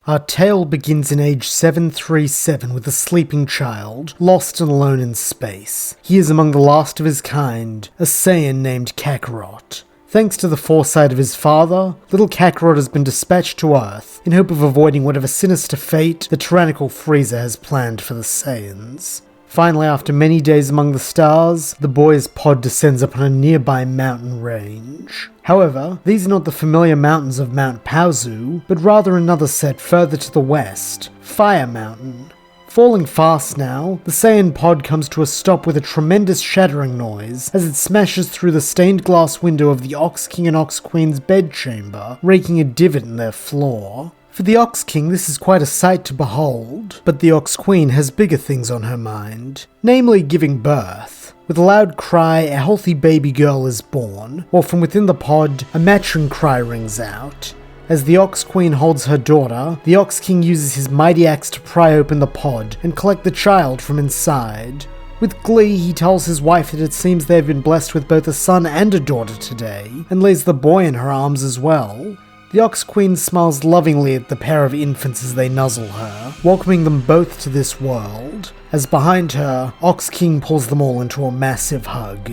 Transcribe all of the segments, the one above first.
Our tale begins in age 737 with a sleeping child, lost and alone in space. He is among the last of his kind, a Saiyan named Kakarot. Thanks to the foresight of his father, little Kakarot has been dispatched to Earth in hope of avoiding whatever sinister fate the tyrannical Frieza has planned for the Saiyans. Finally, after many days among the stars, the boy's pod descends upon a nearby mountain range. However, these are not the familiar mountains of Mount Paozu, but rather another set further to the west, Fire Mountain. Falling fast now, the Saiyan pod comes to a stop with a tremendous shattering noise as it smashes through the stained glass window of the Ox King and Ox Queen's bedchamber, raking a divot in their floor. For the Ox King, this is quite a sight to behold, but the Ox Queen has bigger things on her mind, namely giving birth. With a loud cry, a healthy baby girl is born, while from within the pod, a matching cry rings out. As the Ox Queen holds her daughter, the Ox King uses his mighty axe to pry open the pod and collect the child from inside. With glee, he tells his wife that it seems they have been blessed with both a son and a daughter today, and lays the boy in her arms as well. The Ox Queen smiles lovingly at the pair of infants as they nuzzle her, welcoming them both to this world, as behind her, Ox King pulls them all into a massive hug.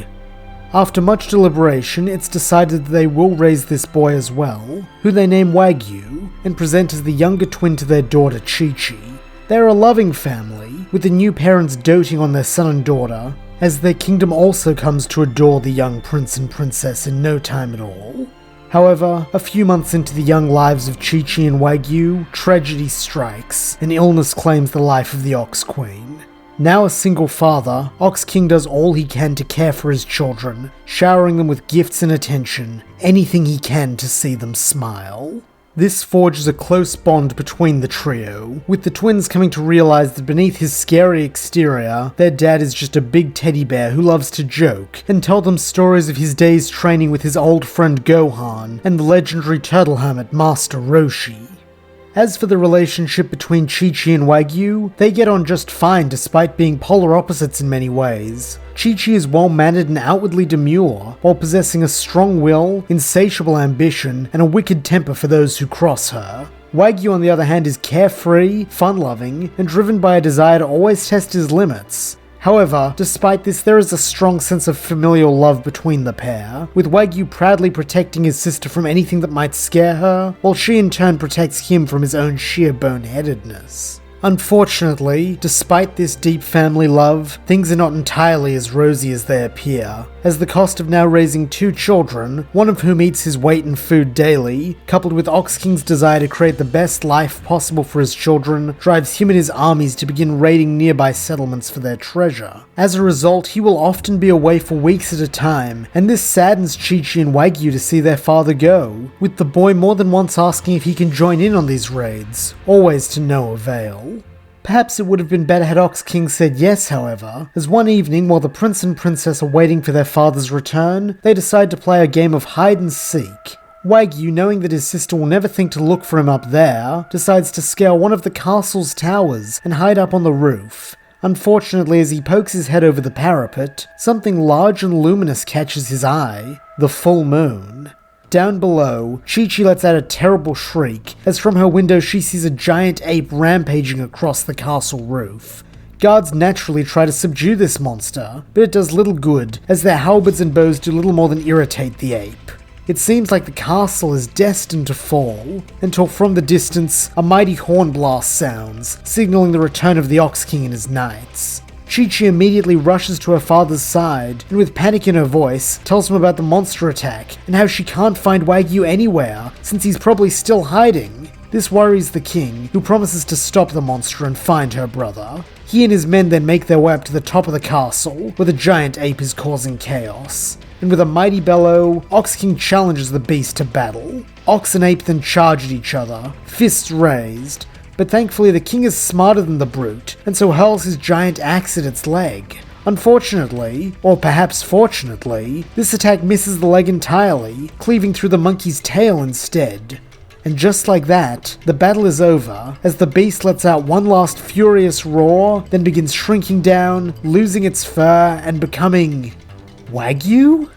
After much deliberation, it's decided that they will raise this boy as well, who they name Wagyu, and present as the younger twin to their daughter Chi-Chi. They're a loving family, with the new parents doting on their son and daughter, as their kingdom also comes to adore the young prince and princess in no time at all. However, a few months into the young lives of Chi-Chi and Wagyu, tragedy strikes, and illness claims the life of the Ox Queen. Now a single father, Ox King does all he can to care for his children, showering them with gifts and attention, anything he can to see them smile. This forges a close bond between the trio, with the twins coming to realize that beneath his scary exterior, their dad is just a big teddy bear who loves to joke, and tell them stories of his days training with his old friend Gohan, and the legendary turtle hermit Master Roshi. As for the relationship between Chi-Chi and Wagyu, they get on just fine despite being polar opposites in many ways. Chi-Chi is well-mannered and outwardly demure, while possessing a strong will, insatiable ambition, and a wicked temper for those who cross her. Wagyu, on the other hand, is carefree, fun-loving, and driven by a desire to always test his limits. However, despite this, there is a strong sense of familial love between the pair, with Wagyu proudly protecting his sister from anything that might scare her, while she in turn protects him from his own sheer boneheadedness. Unfortunately, despite this deep family love, things are not entirely as rosy as they appear, as the cost of now raising two children, one of whom eats his weight in food daily, coupled with Ox King's desire to create the best life possible for his children, drives him and his armies to begin raiding nearby settlements for their treasure. As a result, he will often be away for weeks at a time, and this saddens Chi-Chi and Wagyu to see their father go, with the boy more than once asking if he can join in on these raids, always to no avail. Perhaps it would have been better had Ox King said yes, however, as one evening while the prince and princess are waiting for their father's return, they decide to play a game of hide and seek. Wagyu, knowing that his sister will never think to look for him up there, decides to scale one of the castle's towers and hide up on the roof. Unfortunately, as he pokes his head over the parapet, something large and luminous catches his eye: the full moon. Down below, Chi-Chi lets out a terrible shriek, as from her window she sees a giant ape rampaging across the castle roof. Guards naturally try to subdue this monster, but it does little good, as their halberds and bows do little more than irritate the ape. It seems like the castle is destined to fall, until from the distance, a mighty horn blast sounds, signaling the return of the Ox King and his knights. Chi-Chi immediately rushes to her father's side, and with panic in her voice, tells him about the monster attack, and how she can't find Wagyu anywhere, since he's probably still hiding. This worries the king, who promises to stop the monster and find her brother. He and his men then make their way up to the top of the castle, where the giant ape is causing chaos. And with a mighty bellow, Ox King challenges the beast to battle. Ox and ape then charge at each other, fists raised, but thankfully the king is smarter than the brute, and so hurls his giant axe at its leg. Unfortunately, or perhaps fortunately, this attack misses the leg entirely, cleaving through the monkey's tail instead. And just like that, the battle is over, as the beast lets out one last furious roar, then begins shrinking down, losing its fur, and becoming Wagyu?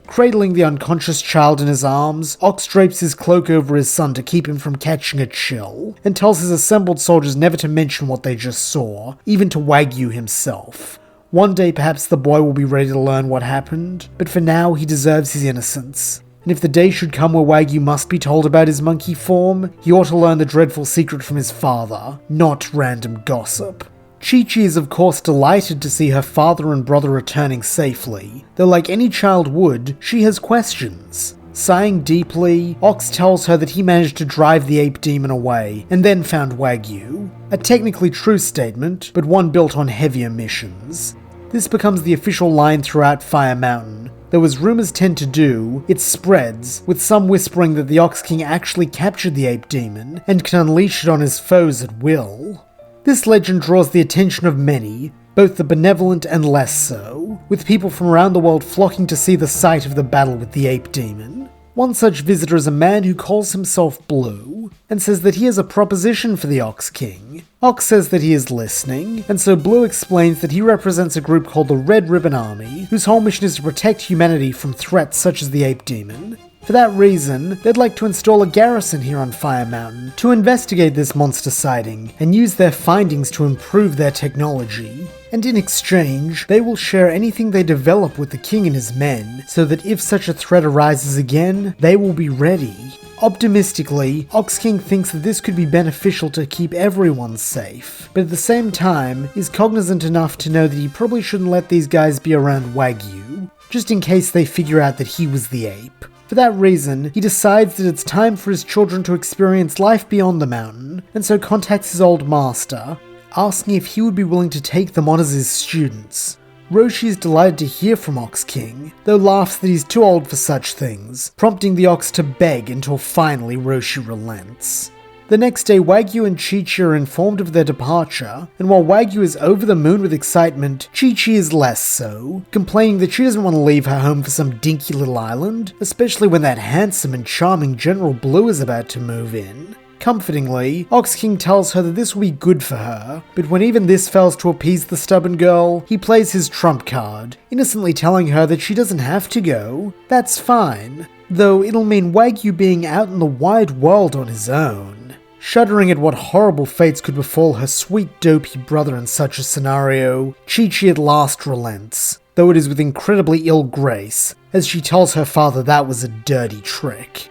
Cradling the unconscious child in his arms, Ox drapes his cloak over his son to keep him from catching a chill, and tells his assembled soldiers never to mention what they just saw, even to Wagyu himself. One day perhaps the boy will be ready to learn what happened, but for now he deserves his innocence. And if the day should come where Wagyu must be told about his monkey form, he ought to learn the dreadful secret from his father, not random gossip. Chi-Chi is of course delighted to see her father and brother returning safely, though like any child would, she has questions. Sighing deeply, Ox tells her that he managed to drive the ape demon away, and then found Wagyu. A technically true statement, but one built on heavier missions. This becomes the official line throughout Fire Mountain, though as rumors tend to do, it spreads, with some whispering that the Ox King actually captured the ape demon, and can unleash it on his foes at will. This legend draws the attention of many, both the benevolent and less so, with people from around the world flocking to see the site of the battle with the ape demon. One such visitor is a man who calls himself Blue, and says that he has a proposition for the Ox King. Ox says that he is listening, and so Blue explains that he represents a group called the Red Ribbon Army, whose whole mission is to protect humanity from threats such as the ape demon. For that reason, they'd like to install a garrison here on Fire Mountain to investigate this monster sighting and use their findings to improve their technology. And in exchange, they will share anything they develop with the king and his men, so that if such a threat arises again, they will be ready. Optimistically, Ox King thinks that this could be beneficial to keep everyone safe, but at the same time, is cognizant enough to know that he probably shouldn't let these guys be around Wagyu, just in case they figure out that he was the ape. For that reason, he decides that it's time for his children to experience life beyond the mountain, and so contacts his old master, asking if he would be willing to take them on as his students. Roshi is delighted to hear from Ox King, though laughs that he's too old for such things, prompting the Ox to beg until finally Roshi relents. The next day, Wagyu and Chi-Chi are informed of their departure, and while Wagyu is over the moon with excitement, Chi-Chi is less so, complaining that she doesn't want to leave her home for some dinky little island, especially when that handsome and charming General Blue is about to move in. Comfortingly, Ox King tells her that this will be good for her, but when even this fails to appease the stubborn girl, he plays his trump card, innocently telling her that she doesn't have to go. That's fine, though it'll mean Wagyu being out in the wide world on his own. Shuddering at what horrible fates could befall her sweet dopey brother in such a scenario, Chi-Chi at last relents, though it is with incredibly ill grace, as she tells her father that was a dirty trick.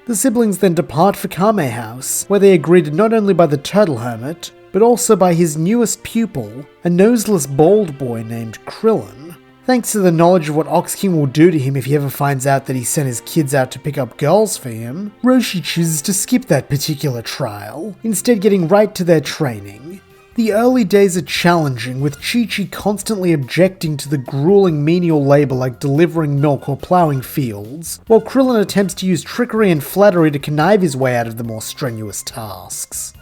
The siblings then depart for Kame House, where they are greeted not only by the Turtle Hermit, but also by his newest pupil, a noseless bald boy named Krillin. Thanks to the knowledge of what Ox King will do to him if he ever finds out that he sent his kids out to pick up girls for him, Roshi chooses to skip that particular trial, instead getting right to their training. The early days are challenging, with Chi-Chi constantly objecting to the grueling menial labor like delivering milk or ploughing fields, while Krillin attempts to use trickery and flattery to connive his way out of the more strenuous tasks.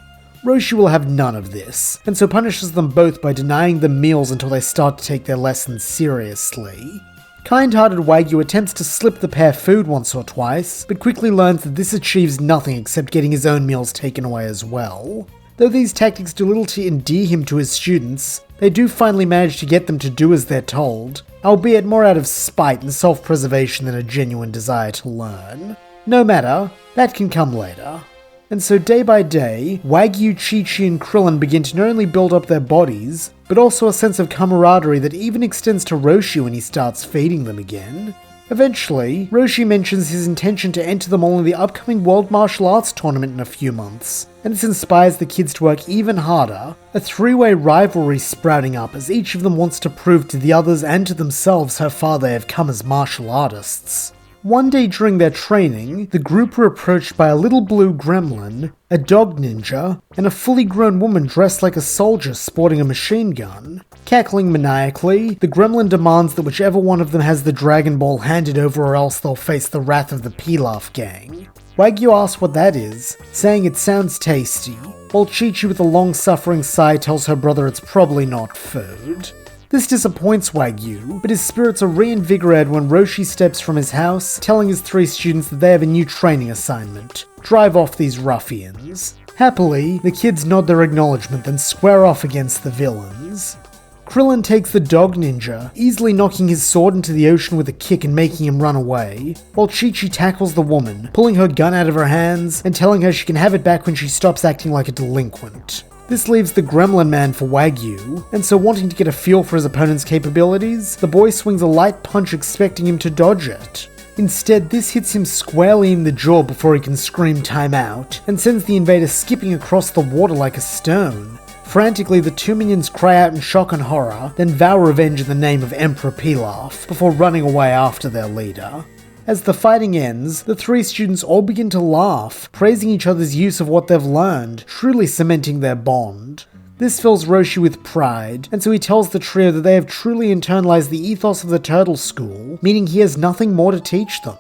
Roshi will have none of this, and so punishes them both by denying them meals until they start to take their lessons seriously. Kind-hearted Wagyu attempts to slip the pair food once or twice, but quickly learns that this achieves nothing except getting his own meals taken away as well. Though these tactics do little to endear him to his students, they do finally manage to get them to do as they're told, albeit more out of spite and self-preservation than a genuine desire to learn. No matter, that can come later. And so day by day, Wagyu, Chi-Chi and Krillin begin to not only build up their bodies, but also a sense of camaraderie that even extends to Roshi when he starts feeding them again. Eventually, Roshi mentions his intention to enter them all in the upcoming World Martial Arts tournament in a few months, and this inspires the kids to work even harder, a three-way rivalry sprouting up as each of them wants to prove to the others and to themselves how far they have come as martial artists. One day during their training, the group were approached by a little blue gremlin, a dog ninja, and a fully grown woman dressed like a soldier sporting a machine gun. Cackling maniacally, the gremlin demands that whichever one of them has the Dragon Ball handed over or else they'll face the wrath of the Pilaf gang. Wagyu asks what that is, saying it sounds tasty, while Chi-Chi with a long-suffering sigh tells her brother it's probably not food. This disappoints Wagyu, but his spirits are reinvigorated when Roshi steps from his house, telling his three students that they have a new training assignment: drive off these ruffians. Happily, the kids nod their acknowledgement then square off against the villains. Krillin takes the dog ninja, easily knocking his sword into the ocean with a kick and making him run away, while Chi-Chi tackles the woman, pulling her gun out of her hands and telling her she can have it back when she stops acting like a delinquent. This leaves the Gremlin Man for Wagyu, and so wanting to get a feel for his opponent's capabilities, the boy swings a light punch expecting him to dodge it. Instead, this hits him squarely in the jaw before he can scream time out, and sends the invader skipping across the water like a stone. Frantically, the two minions cry out in shock and horror, then vow revenge in the name of Emperor Pilaf, before running away after their leader. As the fighting ends, the three students all begin to laugh, praising each other's use of what they've learned, truly cementing their bond. This fills Roshi with pride, and so he tells the trio that they have truly internalized the ethos of the Turtle School, meaning he has nothing more to teach them.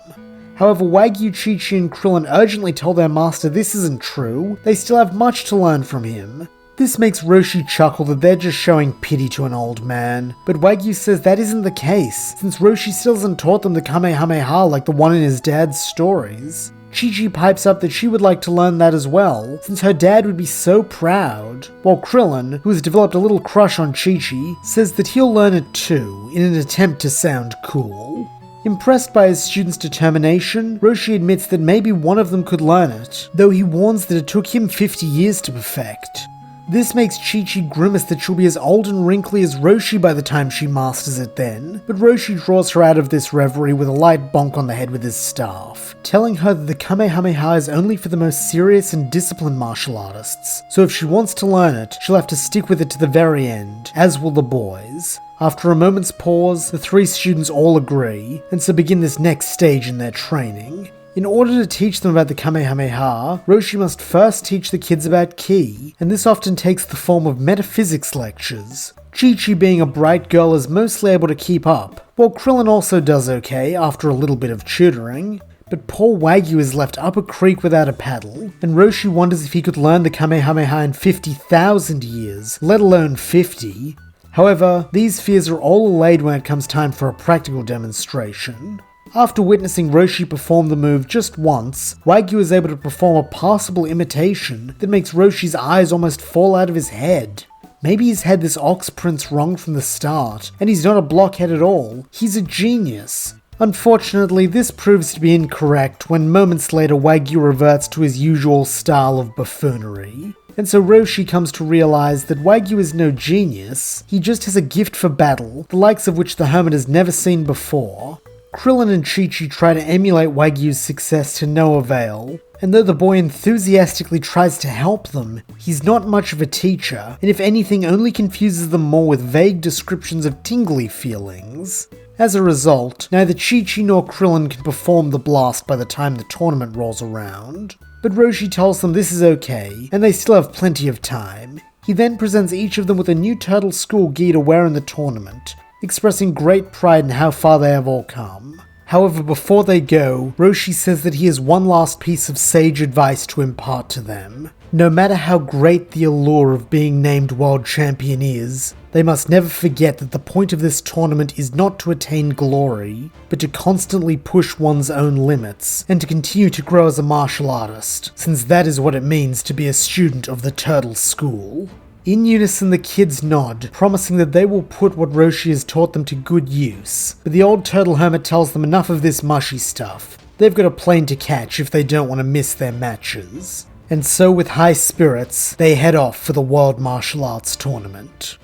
However, Wagyu, Chi-Chi, and Krillin urgently tell their master this isn't true, they still have much to learn from him. This makes Roshi chuckle that they're just showing pity to an old man, but Wagyu says that isn't the case, since Roshi still hasn't taught them the Kamehameha like the one in his dad's stories. Chi-Chi pipes up that she would like to learn that as well, since her dad would be so proud, while Krillin, who has developed a little crush on Chi-Chi, says that he'll learn it too, in an attempt to sound cool. Impressed by his students' determination, Roshi admits that maybe one of them could learn it, though he warns that it took him 50 years to perfect. This makes Chi-Chi grimace that she'll be as old and wrinkly as Roshi by the time she masters it then, but Roshi draws her out of this reverie with a light bonk on the head with his staff, telling her that the Kamehameha is only for the most serious and disciplined martial artists, so if she wants to learn it, she'll have to stick with it to the very end, as will the boys. After a moment's pause, the three students all agree, and so begin this next stage in their training. In order to teach them about the Kamehameha, Roshi must first teach the kids about Ki, and this often takes the form of metaphysics lectures. Chi-Chi, being a bright girl, is mostly able to keep up, while Krillin also does okay after a little bit of tutoring. But poor Wagyu is left up a creek without a paddle, and Roshi wonders if he could learn the Kamehameha in 50,000 years, let alone 50. However, these fears are all allayed when it comes time for a practical demonstration. After witnessing Roshi perform the move just once, Wagyu is able to perform a passable imitation that makes Roshi's eyes almost fall out of his head. Maybe he's had this Ox Prince wrong from the start, and he's not a blockhead at all. He's a genius. Unfortunately, this proves to be incorrect when moments later Wagyu reverts to his usual style of buffoonery. And so Roshi comes to realize that Wagyu is no genius, he just has a gift for battle, the likes of which the hermit has never seen before. Krillin and Chi-Chi try to emulate Wagyu's success to no avail, and though the boy enthusiastically tries to help them, he's not much of a teacher, and if anything only confuses them more with vague descriptions of tingly feelings. As a result, neither Chi-Chi nor Krillin can perform the blast by the time the tournament rolls around. But Roshi tells them this is okay, and they still have plenty of time. He then presents each of them with a new Turtle School gi to wear in the tournament, expressing great pride in how far they have all come. However, before they go, Roshi says that he has one last piece of sage advice to impart to them. No matter how great the allure of being named world champion is, they must never forget that the point of this tournament is not to attain glory, but to constantly push one's own limits, and to continue to grow as a martial artist, since that is what it means to be a student of the Turtle School. In unison, the kids nod, promising that they will put what Roshi has taught them to good use, but the old turtle hermit tells them enough of this mushy stuff. They've got a plane to catch if they don't want to miss their matches. And so with high spirits, they head off for the World Martial Arts Tournament.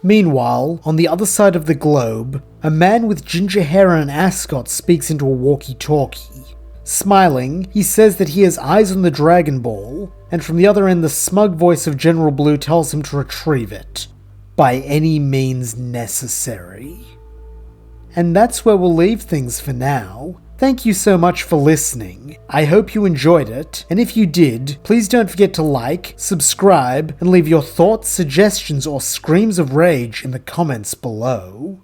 Meanwhile, on the other side of the globe, a man with ginger hair and an ascot speaks into a walkie-talkie. Smiling, he says that he has eyes on the Dragon Ball, and from the other end the smug voice of General Blue tells him to retrieve it, by any means necessary. And that's where we'll leave things for now. Thank you so much for listening. I hope you enjoyed it, and if you did, please don't forget to like, subscribe, and leave your thoughts, suggestions, or screams of rage in the comments below.